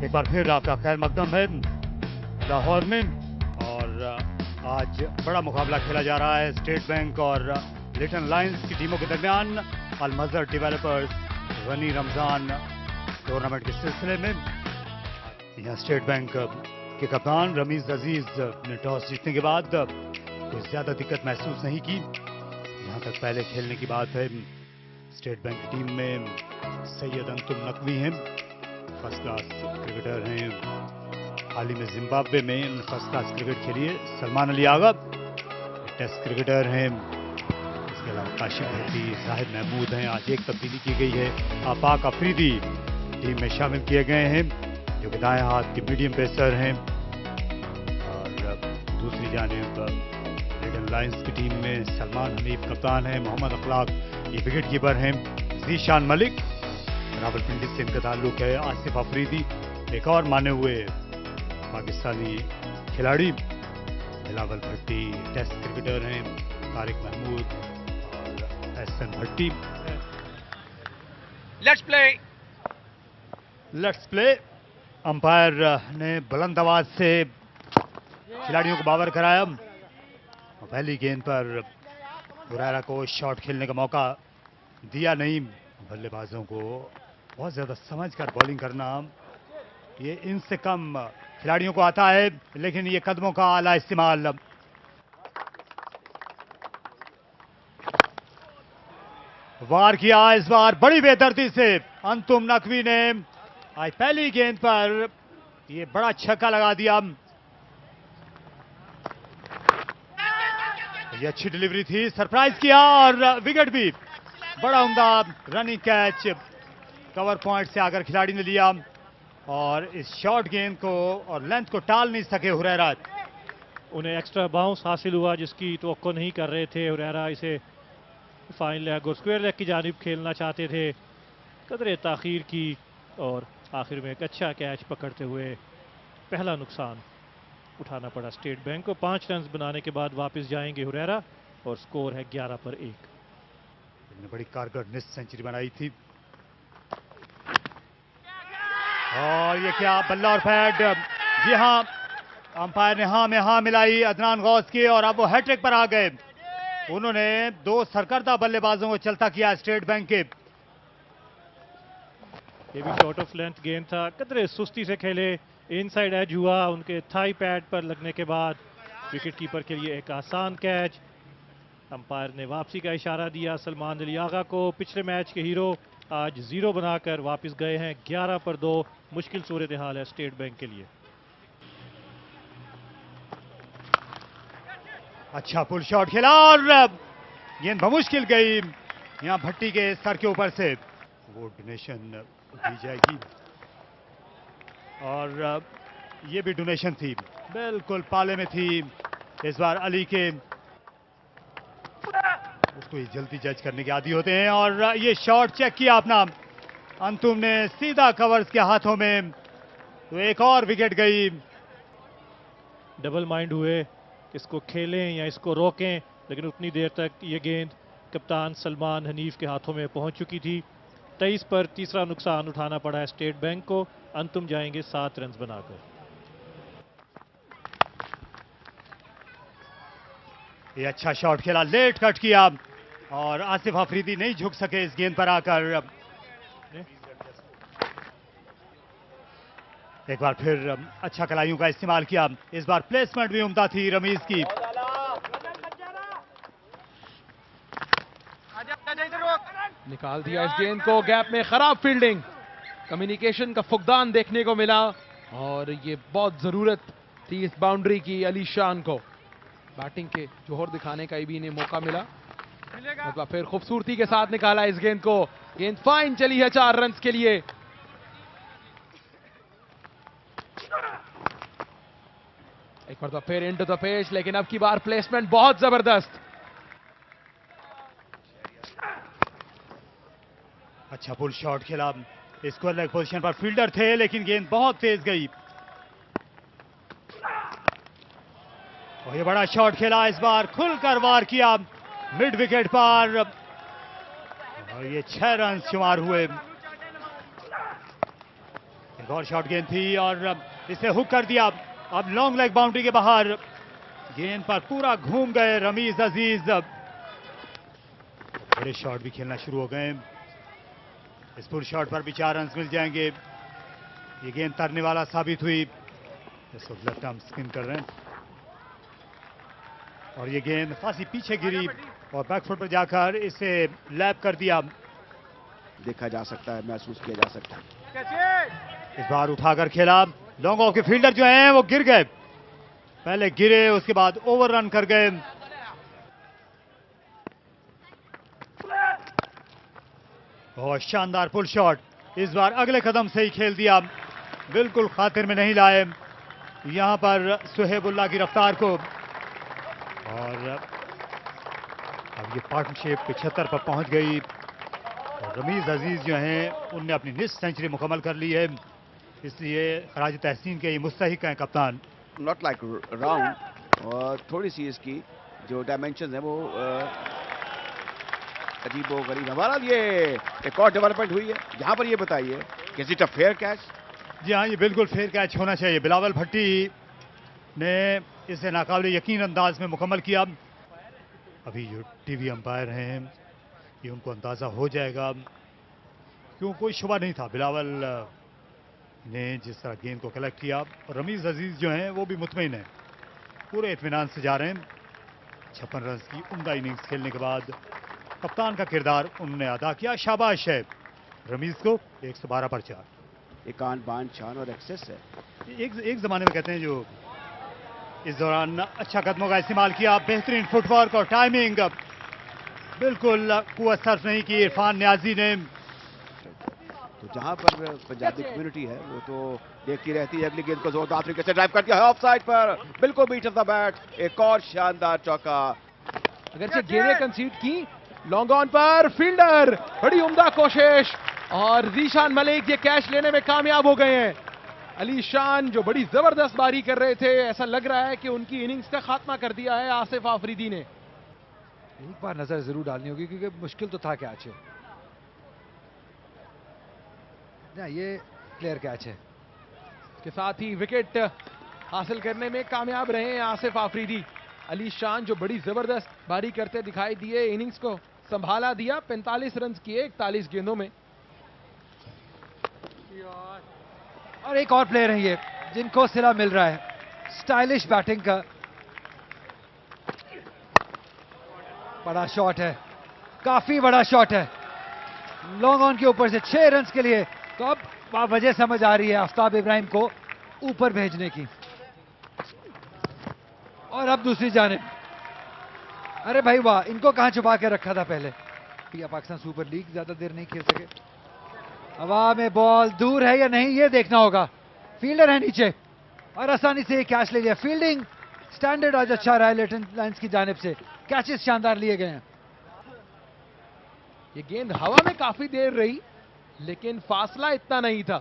एक बार फिर आपका खैर मकदम है लाहौर में। और आज बड़ा मुकाबला खेला जा रहा है स्टेट बैंक और लिटन लायंस की टीमों के दरमियान अल मज़हर डेवलपर्स गनी रमज़ान टूर्नामेंट के सिलसिले में। यहाँ स्टेट बैंक के कप्तान रमीज अजीज ने टॉस जीतने के बाद कोई ज़्यादा दिक्कत महसूस नहीं की। यहाँ तक पहले खेलने की बात है। स्टेट बैंक की टीम में सैयद अंतुम नकवी हैं, फर्स्ट क्लास क्रिकेटर हैं। हाल ही में जिम्बाब्वे में फर्स्ट क्लास क्रिकेट खेली है। सलमान अली आगा टेस्ट क्रिकेटर हैं। इसके अलावा काशिफ भट्टी, जाहिद महमूद हैं। आज एक तब्दीली की गई है, आपाक अफरीदी टीम में शामिल किए गए हैं जो कि दाएं हाथ के मीडियम पेसर हैं। और दूसरी जानिब लिटन लायंस की टीम में सलमान हनीफ कप्तान हैं, मोहम्मद अखलाक ये विकेट कीपर हैं, जीशान मलिक रावलपिंडी से इनका ताल्लुक है, आसिफ अफरीदी एक और माने हुए पाकिस्तानी खिलाड़ी, बिलावल भट्टी टेस्ट क्रिकेटर हैं, तारिक महमूद और Ehsan Bhatti. Let's play. Umpire ने बुलंद आवाज से खिलाड़ियों को बावर कराया। पहली गेंद पर हुरैरा को शॉट खेलने का मौका दिया नहीं। बल्लेबाजों को बहुत ज्यादा समझकर बॉलिंग करना ये इनसे कम खिलाड़ियों को आता है, लेकिन ये कदमों का आला इस्तेमाल। वार किया इस बार बड़ी बेदर्दी से अंतुम नकवी ने। आज पहली गेंद पर ये बड़ा छक्का लगा दिया। ये अच्छी डिलीवरी थी, सरप्राइज किया और विकेट भी। बड़ा उम्दा रनिंग कैच कवर पॉइंट से आकर खिलाड़ी ने लिया और इस शॉर्ट गेंद को और लेंथ को टाल नहीं सके हुरैरा। उन्हें एक्स्ट्रा बाउंस हासिल हुआ जिसकी तवक्को नहीं कर रहे थे। हुरैरा इसे फाइन लेग और स्क्वायर लेग की जानिब खेलना चाहते थे, कदरे ताखीर की और आखिर में एक अच्छा कैच पकड़ते हुए पहला नुकसान उठाना पड़ा स्टेट बैंक को। 5 रन बनाने के बाद वापस जाएंगे हुरैरा और स्कोर है 11 पर 1। बड़ी कारगर निस्फ सेंचुरी बनाई थी। और ये क्या बल्ला और पैड। जी हाँ, अंपायर ने हाँ में हाँ मिलाई अदनान गौस की और अब वो हैट्रिक पर आ गए। उन्होंने 2 सरकर्दा बल्लेबाजों को चलता किया स्टेट बैंक के। ये भी शॉर्ट ऑफ लेंथ गेंद था, कदरे सुस्ती से खेले, इनसाइड एज हुआ उनके थाई पैड पर लगने के बाद। विकेट कीपर के लिए एक आसान कैच। अंपायर ने वापसी का इशारा दिया सलमान अली आगा को। पिछले मैच के हीरो आज 0 बनाकर वापस गए हैं। 11 पर 2 मुश्किल सूरत हाल है स्टेट बैंक के लिए। अच्छा पुल शॉट खेला और गेंद बमुश्किल गई यहां भट्टी के सर के ऊपर से। वो डोनेशन दी जाएगी और ये भी डोनेशन थी, बिल्कुल पाले में थी इस बार अली के। उसको ये जल्दी जज करने के आदी होते हैं। और ये शॉट चेक किया अपना अंतुम ने सीधा कवर्स के हाथों में, तो एक और विकेट गई। डबल माइंड हुए, इसको खेलें या इसको रोकें, लेकिन उतनी देर तक ये गेंद कप्तान सलमान हनीफ के हाथों में पहुंच चुकी थी। 23 पर तीसरा नुकसान उठाना पड़ा है स्टेट बैंक को। अंतुम जाएंगे 7 रन बनाकर। ये अच्छा शॉट खेला, लेट कट किया और आसिफ अफरीदी नहीं झुक सके इस गेंद पर आकर। एक बार फिर अच्छा कलाइयों का इस्तेमाल किया। इस बार प्लेसमेंट भी उम्दा थी रमीज की। निकाल दिया इस गेंद को गैप में। खराब फील्डिंग, कम्युनिकेशन का फुकदान देखने को मिला और ये बहुत जरूरत थी इस बाउंड्री की अली शान को। बैटिंग के जोहर दिखाने का भी इन्हें मौका मिला। मतलब फिर खूबसूरती के साथ निकाला इस गेंद को। गेंद फाइन चली है 4 रन के लिए। एक बार तो फिर इनटू द पेज, लेकिन अब की बार प्लेसमेंट बहुत जबरदस्त। अच्छा पुल शॉट खेला, स्क्वायर लेग पोजीशन पर फील्डर थे लेकिन गेंद बहुत तेज गई। और ये बड़ा शॉट खेला, इस बार खुलकर वार किया मिड विकेट पर और ये 6 रन शुमार हुए। एक और शॉट गेंद थी और इसे हुक कर दिया। अब लॉन्ग लेग बाउंड्री के बाहर, गेंद पर पूरा घूम गए रमीज अजीज। बड़े शॉट भी खेलना शुरू हो गए। इस पुल शॉट पर भी 4 रन मिल जाएंगे। ये गेंद तरने वाला साबित हुई। इस वक्त लेफ्ट आर्म स्पिन कर रहे हैं और ये गेंद खासी पीछे गिरी और बैकफुट पर जाकर इसे लैप कर दिया। देखा जा सकता है, महसूस किया जा सकता है। इस बार उठाकर खेला। लॉन्ग ऑफ के फील्डर जो हैं वो गिर गए। पहले गिरे, उसके बाद ओवर रन कर गए। बहुत शानदार पुल शॉट। इस बार अगले कदम से ही खेल दिया, बिल्कुल खातिर में नहीं लाए यहां पर सुहेबुल्लाह की रफ्तार को। और अब ये पार्टनरशिप 75 पर पहुंच गई और रमीज अजीज जो हैं उनने अपनी निस सेंचुरी मुकम्मल कर ली है, इसलिए खराज तहसीन के ये मुस्तहिक हैं कप्तान। नॉट लाइक राउंड, और थोड़ी सी इसकी जो डायमेंशन है वो अजीबो गरीब। हमारा ये एक और डेवलपमेंट हुई है यहाँ पर, ये बताइए कि इट अ फेयर कैच? जी हाँ, ये बिल्कुल फेयर कैच होना चाहिए। बिलावल भट्टी ने इसे नाकाबिल यकीन अंदाज में मुकम्मल किया। अभी जो टीवी अंपायर हैं ये उनको अंदाज़ा हो जाएगा, क्यों कोई शुबा नहीं था बिलावल ने जिस तरह गेंद को कलेक्ट किया। और रमीज अजीज जो हैं वो भी मुतमईन हैं, पूरे इत्मीनान से जा रहे हैं। 56 रन की उम्दा इनिंग्स खेलने के बाद कप्तान का किरदार उन्होंने अदा किया। शाबाश है रमीज को। 112 पर 4। एक आन बान शान और एक्सेस है। एक जमाने में कहते हैं जो इस दौरान अच्छा कदमों का इस्तेमाल किया, बेहतरीन फुटवर्क और टाइमिंग, बिल्कुल कुव्वत सर्फ नहीं की इरफान न्याजी ने। तो जहां पर पंजाबी कम्युनिटी है वो तो देखती रहती है। अगली गेंद को जोरदार तरीके से ड्राइव कर दिया है ऑफ साइड पर, बिल्कुल बीट ऑफ द बैट। एक और शानदार चौका। अगर से गेंदें कंसीड की, लॉन्ग ऑन पर फील्डर, बड़ी उम्दा कोशिश और जीशान मलिक ये कैच लेने में कामयाब हो गए हैं। अली शान जो बड़ी जबरदस्त बारी कर रहे थे, ऐसा लग रहा है कि उनकी इनिंग्स का खात्मा कर दिया है आसिफ आफरीदी ने। एक बार नजर जरूर डालनी होगी क्योंकि मुश्किल तो था कैच है ना, ये क्लियर कैच है। के साथ ही विकेट हासिल करने में कामयाब रहे हैं आसिफ आफरीदी। अली शान जो बड़ी जबरदस्त बारी करते दिखाई दिए, इनिंग्स को संभाला दिया। 45 रन किए 41 गेंदों में। और एक और प्लेयर है ये जिनको सिला मिल रहा है स्टाइलिश बैटिंग का। बड़ा शॉट है, काफी बड़ा शॉट है लॉन्ग ऑन के ऊपर से 6 रन के लिए। तो अब वजह समझ आ रही है आफ्ताब इब्राहिम को ऊपर भेजने की। और अब दूसरी जानिब, अरे भाई वाह, इनको कहां छुपा के रखा था पहले। या पाकिस्तान सुपर लीग ज्यादा देर नहीं खेल सके। हवा में बॉल दूर है या नहीं ये देखना होगा। फील्डर है नीचे और आसानी से कैच ले लिया। फील्डिंग स्टैंडर्ड आज अच्छा रहा है लिटन लाइंस की जानिब से। कैचेस शानदार लिए गए हैं। ये गेंद हवा में काफी देर रही लेकिन फासला इतना नहीं था।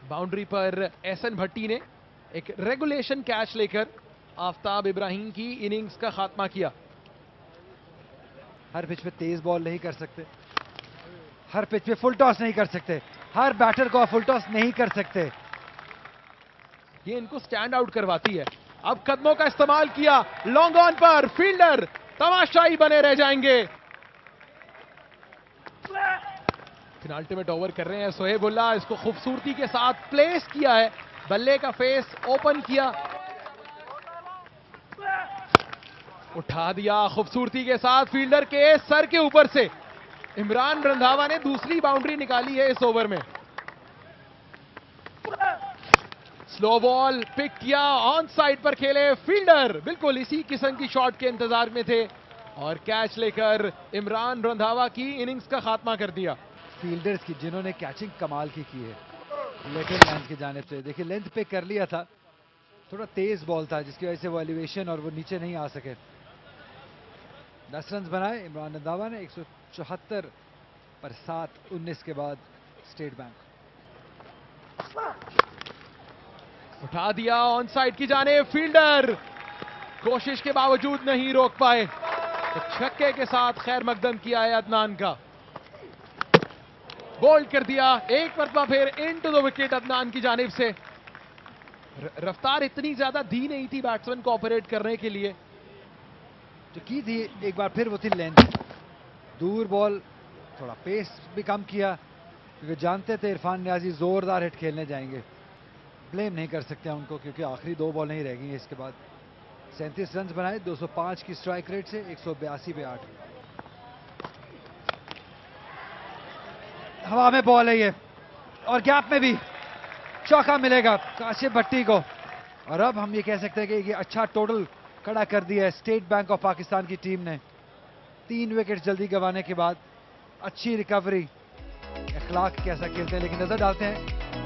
बाउंड्री पर एहसन भट्टी ने एक रेगुलेशन कैच लेकर आफ्ताब इब्राहिम की इनिंग्स का खात्मा किया। हर पिच पे तेज बॉल नहीं कर सकते, हर पिच पे फुल टॉस नहीं कर सकते, हर बैटर को फुल टॉस नहीं कर सकते। ये इनको स्टैंड आउट करवाती है। अब कदमों का इस्तेमाल किया, लॉन्ग ऑन पर फील्डर तमाशाई बने रह जाएंगे। अल्टीमेट ओवर कर रहे हैं सुहेबुल्लाह। इसको खूबसूरती के साथ प्लेस किया है, बल्ले का फेस ओपन किया, उठा दिया खूबसूरती के साथ फील्डर के सर के ऊपर से। इमरान रंधावा ने दूसरी बाउंड्री निकाली है इस ओवर में। स्लो बॉल पिक किया, ऑन साइड पर खेले फील्डर, बिल्कुल इसी किस्म की शॉट के इंतजार में थे और कैच लेकर इमरान रंधावा की इनिंग्स का खात्मा कर दिया। फील्डर्स की जिन्होंने कैचिंग कमाल की है लेकिन लेंथ की जानिब से। देखिए लेंथ पे कर लिया था, थोड़ा तेज बॉल था जिसकी वजह से वो एलिवेशन और वो नीचे नहीं आ सके। 10 रन बनाए इमरान रंधावा ने 174 पर 7-19 के बाद स्टेट बैंक। उठा दिया ऑन साइड की जाने, फील्डर कोशिश के बावजूद नहीं रोक पाए। तो छक्के के साथ खैर मकदम किया है अदनान का। बोल्ड कर दिया, एक मरतबा फिर इनटू द विकेट अदनान की जानिब से। रफ्तार इतनी ज्यादा दी नहीं थी बैट्समैन को ऑपरेट करने के लिए। जो की थी एक बार फिर वो थी लेंथ, दूर बॉल, थोड़ा पेस भी कम किया क्योंकि जानते थे इरफान नियाजी जोरदार हिट खेलने जाएंगे। ब्लेम नहीं कर सकते हैं उनको क्योंकि आखिरी 2 बॉल नहीं रह गई हैं इसके बाद। 37 रन बनाए 205 की स्ट्राइक रेट से 182 पे 8। हवा में बॉल है ये और गैप में भी चौका मिलेगा काशिफ भट्टी को। और अब हम ये कह सकते हैं कि ये अच्छा टोटल खड़ा कर दिया है स्टेट बैंक ऑफ पाकिस्तान की टीम ने। 3 विकेट जल्दी गंवाने के बाद अच्छी रिकवरी। इखलाक कैसा खेलते हैं, लेकिन नजर डालते हैं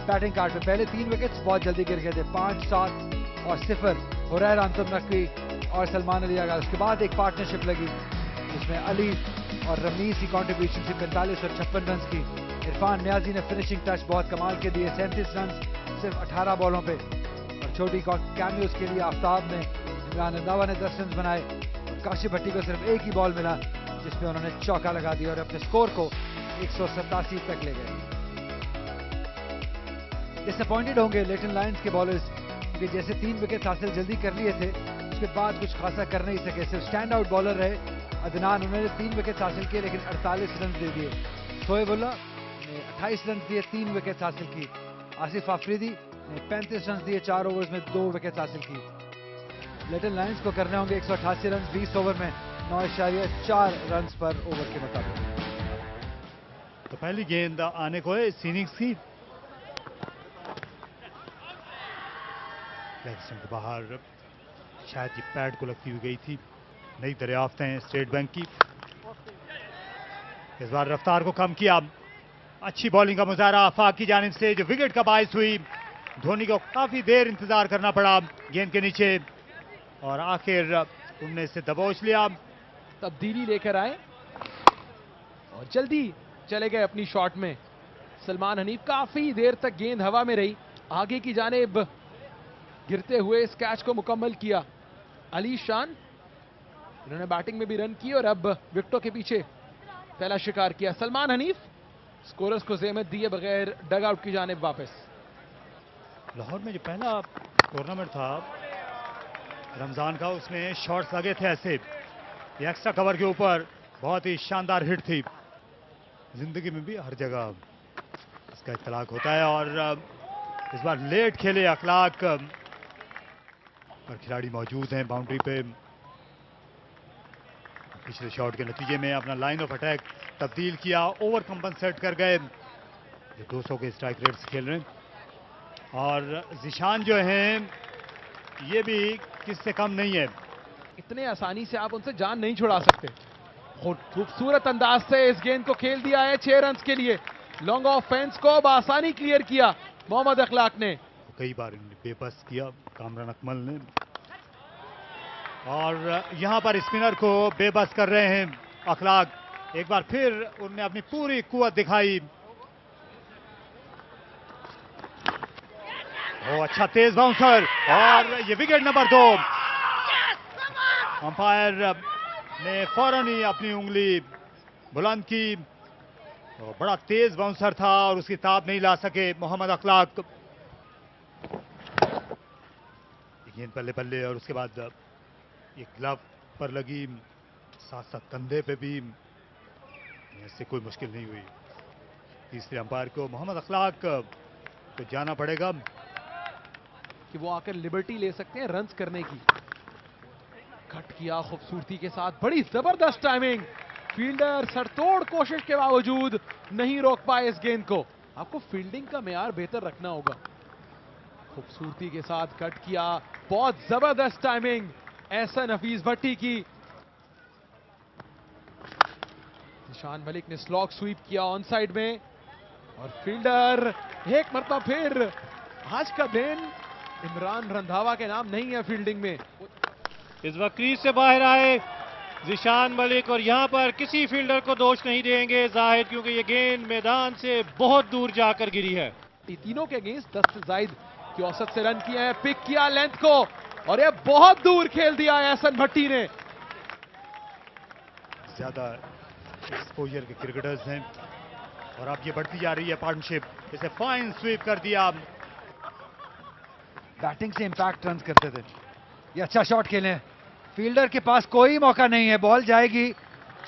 बैटिंग कार्ड पे। पहले 3 विकेट्स बहुत जल्दी गिर गए थे, 5, 7 और 0। हुरैरा अंतुम नकवी और सलमान अली आगा। उसके बाद एक पार्टनरशिप लगी जिसमें अली और रमीज की कॉन्ट्रीब्यूशन थी 45 और 56 रन की। इरफान नियाजी ने फिनिशिंग टच बहुत कमाल के दिए, 37 रन सिर्फ 18 बॉलों पे। और छोटी कैमियोज के लिए आफ्ताब ने, इमरान रंधावा ने 10 रन बनाए और काशिफ भट्टी को सिर्फ एक ही बॉल मिला जिसमें उन्होंने चौका लगा दिया और अपने स्कोर को 187 तक ले गए। डिसअपॉइंटेड होंगे लेटन लायंस के बॉलर्स क्योंकि जैसे 3 विकेट हासिल जल्दी कर लिए थे उसके बाद कुछ खासा कर नहीं सके। सिर्फ स्टैंड आउट बॉलर रहे अदनान, उन्होंने 3 विकेट हासिल किए लेकिन 48 रन दे दिए। शोएबुल्ला ने 28 रन दिए, 3 विकेट हासिल की। आसिफ आफरीदी ने 35 रन दिए, 4 ओवर्स में 2 विकेट हासिल की। लिटिल लायंस को करने होंगे 188 रन 20 ओवर में 9.4 रन पर ओवर के मुताबिक। तो पहली गेंद आने को है इस इनिंग्स की। लेग स्टंप के बाहर शायद ये पैड को लगती हुई गई थी। नई दरियाफ्त है स्टेट बैंक की। इस बार रफ्तार को कम किया। अच्छी बॉलिंग का मुजाहरा आफाक की जानिब से जो विकेट का बाइस हुई। धोनी को काफी देर इंतजार करना पड़ा गेंद के नीचे और आखिर उनने इसे दबोच लिया। तब्दीली लेकर आए और जल्दी चले गए अपनी शॉट में। सलमान हनीफ काफी देर तक गेंद हवा में रही, आगे की जानिब गिरते हुए इस कैच को मुकम्मल किया। अली शान इन्होंने बैटिंग में भी रन किए और अब विकेटों के पीछे पहला शिकार किया। सलमान हनीफ स्कोरर्स को ज़हमत दिए बगैर डगआउट की जानिब वापस। लाहौर में जो पहला टूर्नामेंट था रमजान का, उसमें शॉट्स लगे थे ऐसे, ये एक्स्ट्रा कवर के ऊपर बहुत ही शानदार हिट थी। जिंदगी में भी हर जगह इसका इत्तलाक होता है और इस बार लेट खेले अखलाक और खिलाड़ी मौजूद हैं बाउंड्री पे। पिछले शॉट के नतीजे में अपना लाइन ऑफ अटैक तब्दील किया, ओवर कंपनसेट कर गए। ये 200 के स्ट्राइक रेट से खेल रहे हैं और जिशान जो हैं ये भी किससे कम नहीं है। इतने आसानी से आप उनसे जान नहीं छुड़ा सकते। खूबसूरत अंदाज से इस गेंद को खेल दिया है 6 रन के लिए। लॉन्ग ऑफ फेंस को बासानी क्लियर किया मोहम्मद अखलाक ने। कई बार बेबस किया कामरान अकमल ने और यहां पर स्पिनर को बेबस कर रहे हैं अखलाक। एक बार फिर उन्होंने अपनी पूरी कुव्वत दिखाई। ओ अच्छा तेज बाउंसर और ये विकेट नंबर 2। अंपायर ने फौरन ही अपनी उंगली बुलंद की। तो बड़ा तेज बाउंसर था और उसकी ताब नहीं ला सके मोहम्मद अखलाक। गेंद पल्ले पल्ले और उसके बाद ये ग्लव पर लगी, साथ साथ कंधे पे भी, इससे कोई मुश्किल नहीं हुई। तीसरे अंपायर को मोहम्मद अखलाक को जाना पड़ेगा कि वो आकर लिबर्टी ले सकते हैं रन्स करने की। कट किया खूबसूरती के साथ, बड़ी जबरदस्त टाइमिंग। फील्डर सरतोड़ कोशिश के बावजूद नहीं रोक पाए इस गेंद को। आपको फील्डिंग का मेयार बेहतर रखना होगा। खूबसूरती के साथ कट किया, बहुत जबरदस्त टाइमिंग एहसन हफीज भट्टी की। निशान मलिक ने स्लॉग स्वीप किया ऑन साइड में और फील्डर एक मरतबा फिर। आज का दिन इमरान रंधावा के नाम नहीं है फील्डिंग में। इस वक्त क्रीज से बाहर आए जिशान मलिक और यहां पर किसी फील्डर को दोष नहीं देंगे जाहिर, क्योंकि ये गेंद मैदान से बहुत दूर जाकर गिरी है। तीनों के अगेंस्ट 10 से जायद की औसत से रन किए हैं। पिक किया लेंथ को और ये बहुत दूर खेल दिया एहसन भट्टी ने। ज्यादा एक्सपोजर के क्रिकेटर्स हैं और अब ये बढ़ती जा रही है पार्टनरशिप। इसे फाइन स्वीप कर दिया। बैटिंग से इंपैक्ट रन करते थे। ये अच्छा शॉट खेले। फील्डर के पास कोई मौका नहीं है, बॉल जाएगी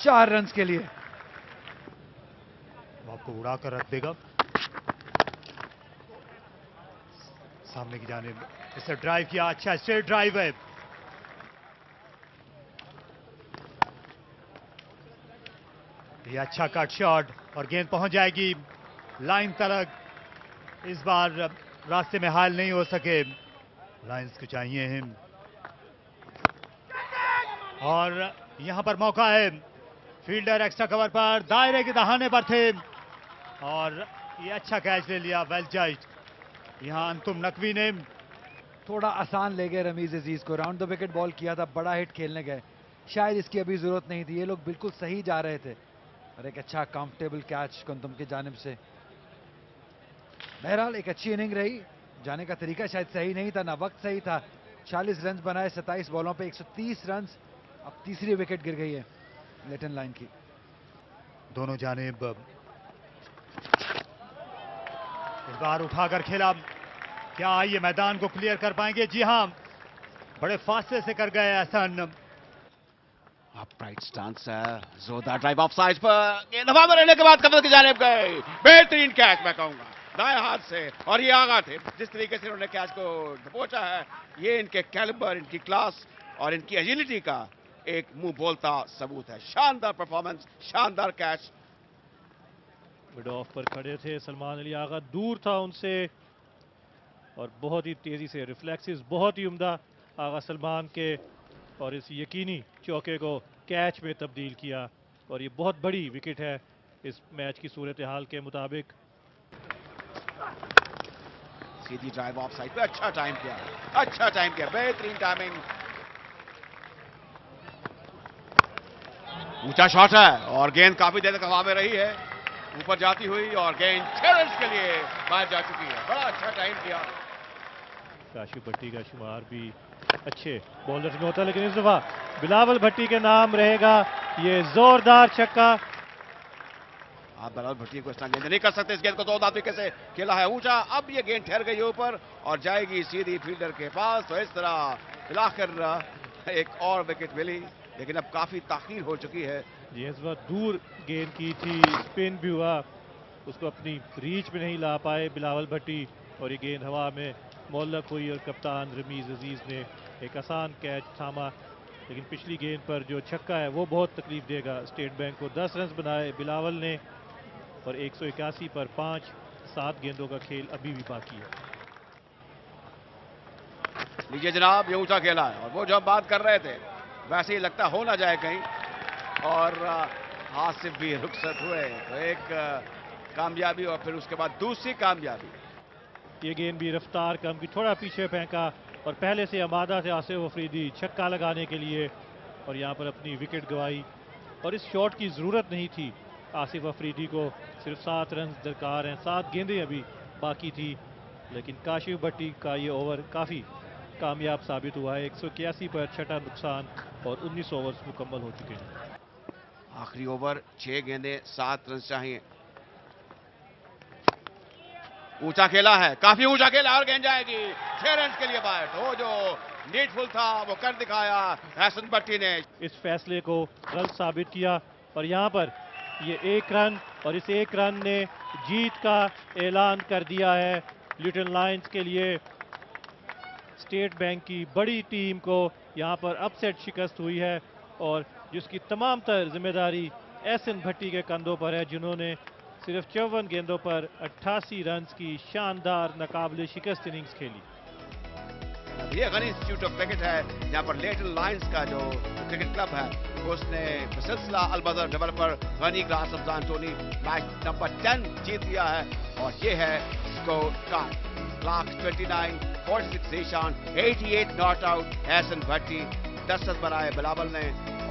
4 रन के लिए। आपको उड़ा कर रख देगा सामने की जानिब। इसे ड्राइव किया, अच्छा स्ट्रेट ड्राइव है। ये अच्छा कट शॉट और गेंद पहुंच जाएगी लाइन तक। इस बार रास्ते में हाल नहीं हो सके, लाइंस को चाहिए हिम। और यहां पर मौका है, फील्डर एक्स्ट्रा कवर पर दायरे के दहाने पर थे और ये अच्छा कैच ले लिया, वेल जज्ड। यहां अंतुम नकवी ने थोड़ा आसान ले गए रमीज अजीज को, राउंड द विकेट बॉल किया था, बड़ा हिट खेलने गए, शायद इसकी अभी जरूरत नहीं थी। ये लोग बिल्कुल सही जा रहे थे और एक अच्छा कंफर्टेबल कैच कुंतुम की जानिब से। बहरहाल एक अच्छी इनिंग रही, जाने का तरीका शायद सही नहीं था, ना वक्त सही था। 40 रन बनाए 27 बॉलों पे 130 रन। अब तीसरी विकेट गिर गई है लिटन लाइन की। दोनों जानिब इस बार उठाकर खेला। क्या ये मैदान को क्लियर कर पाएंगे? जी हां, बड़े फासले से कर गए एहसन। अपराइट स्टांस है, जोरदार ड्राइव ऑफ साइड पर, गेंद हवा में रहने के बाद कमर की जानिब गए। बेहतरीन कैच मैं कहूंगा दाएं हाथ से, और ये आगा थे। जिस तरीके से उन्होंने कैच को दबोचा है, ये इनके कैलिबर, इनकी क्लास और इनकी एजिलिटी का एक मुंह बोलता सबूत है। शानदार परफॉर्मेंस, शानदार कैच। मिड ऑफ पर खड़े थे सलमान अली आगा, दूर था उनसे और बहुत ही तेजी से रिफ्लेक्सेस बहुत ही उम्दा आगा सलमान के, और इस यकीनी चौके को कैच में तब्दील किया। और ये बहुत बड़ी विकेट है इस मैच की सूरत हाल के मुताबिक। सीधी ड्राइव ऑफ साइड पे, अच्छा टाइम किया, अच्छा टाइम किया, बेहतरीन टाइमिंग। ऊंचा शॉट है और गेंद काफी देर तक हवा में रही है, ऊपर जाती हुई, और गेंद 6 रन के लिए बाहर जा चुकी है। बड़ा अच्छा टाइम किया। काशिफ भट्टी का शुमार भी अच्छे बॉलर्स में होता है, लेकिन इस दफा बिलावल भट्टी के नाम रहेगा ये जोरदार छक्का। आप बिलावल भट्टी को इस तरह गेंद नहीं कर सकते। इस गेंद को जोरदार तरीके से खेला है ऊंचा, अब ये गेंद ठहर गई ऊपर और जाएगी सीधी फील्डर के पास। तो इस तरह मिलाकर एक और विकेट मिली, लेकिन अब काफी ताखीर हो चुकी है। ये इस बार दूर गेंद की थी, स्पिन भी हुआ, उसको अपनी रीच में नहीं ला पाए बिलावल भट्टी और ये गेंद हवा में मोल्लक हुई और कप्तान रमीज अजीज ने एक आसान कैच थामा। लेकिन पिछली गेंद पर जो छक्का है वो बहुत तकलीफ देगा स्टेट बैंक को। 10 रन बनाए बिलावल ने और 181 पर 5, 7 गेंदों का खेल अभी भी बाकी है। लीजिए जनाब, ये ऊंचा खेला है और वो जो हम बात कर रहे थे वैसे ही लगता हो ना जाए कहीं, और आसिफ भी रुखसत हुए। तो एक कामयाबी और फिर उसके बाद दूसरी कामयाबी। ये गेंद भी रफ्तार कम की, थोड़ा पीछे फेंका और पहले से आमादा थे आसिफ अफरीदी छक्का लगाने के लिए और यहाँ पर अपनी विकेट गंवाई। और इस शॉट की ज़रूरत नहीं थी आसिफ अफरीदी को, सिर्फ 7 रन दरकार हैं, 7 गेंदें अभी बाकी थी। लेकिन काशिफ भट्टी का ये ओवर काफ़ी कामयाब साबित हुआ है। 181 पर 6 नुकसान और 19 ओवर्स मुकम्मल हो चुके हैं। आखिरी ओवर 6 गेंदें 7 रन चाहिए। ऊंचा खेला है, काफी ऊंचा खेला और गेंद जाएगी 6 रन के लिए बाहर। तो जो नीडफुल था वो कर दिखाया एहसन भट्टी ने। इस फैसले को गलत साबित किया और यहाँ पर ये 1 रन और इस 1 रन ने जीत का ऐलान कर दिया है लिटन लायंस के लिए। स्टेट बैंक की बड़ी टीम को यहाँ पर अपसेट शिकस्त हुई है और जिसकी तमाम तर जिम्मेदारी एहसन भट्टी के कंधों पर है, जिन्होंने सिर्फ 54 गेंदों पर 88 रन की शानदार नाकाबिले शिकस्त इनिंग्स खेली। ये गनी इंस्टीट्यूट ऑफ क्रिकेट है, यहाँ पर लिटन लायंस का जो क्रिकेट क्लब है उसने सिलसिला अलमज़र डेवलपर गनी ग्रास रमजान टोनी मैच नंबर 10 जीत लिया है। और ये है scorecard. Clarke 29, 46 Ishan, 88 not out Ehsan Bhatti, 10 run बनाए बिलावल ने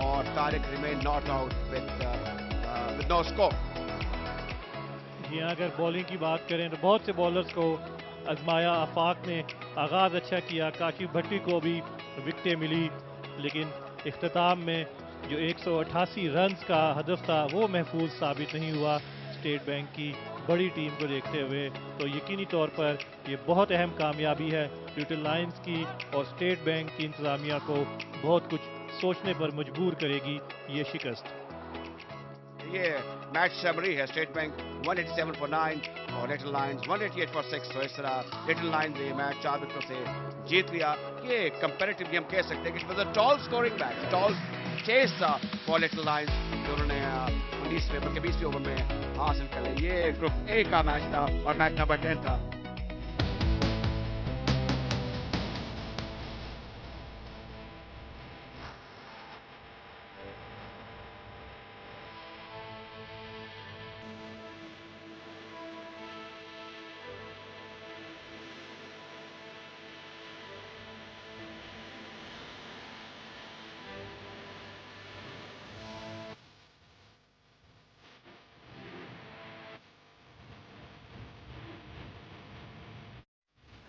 और Tariq remain not out with no score. यहाँ अगर बॉलिंग की बात करें तो बहुत से बॉलर्स को आजमाया, आफाक ने आगाज अच्छा किया, काशिफ भट्टी को भी विकेटें मिली, लेकिन इख्तिताम में जो 188 रन का हदफ था वो महफूज साबित नहीं हुआ। स्टेट बैंक की बड़ी टीम को देखते हुए, तो यकीनी तौर पर ये बहुत अहम कामयाबी है लिटिल लायंस की और स्टेट बैंक की इंतजामिया को बहुत कुछ सोचने पर मजबूर करेगी ये शिकस्त। ये मैच समरी है। स्टेट बैंक 187 फॉर 9 और लिटिल लायंस 188 फॉर 6। तो इस तरह लिटिल लायंस ने मैच 4 विकेटों से जीत लिया। ये कंपैरेटिवली हम कह सकते हैं कि it was a tall scoring match, tall chase था फॉर लिटिल लायंस जो उन्होंने 19वें बल्कि 20वें ओवर में हासिल कर लिया। ये ग्रुप ए का मैच था और मैच नंबर 10 था।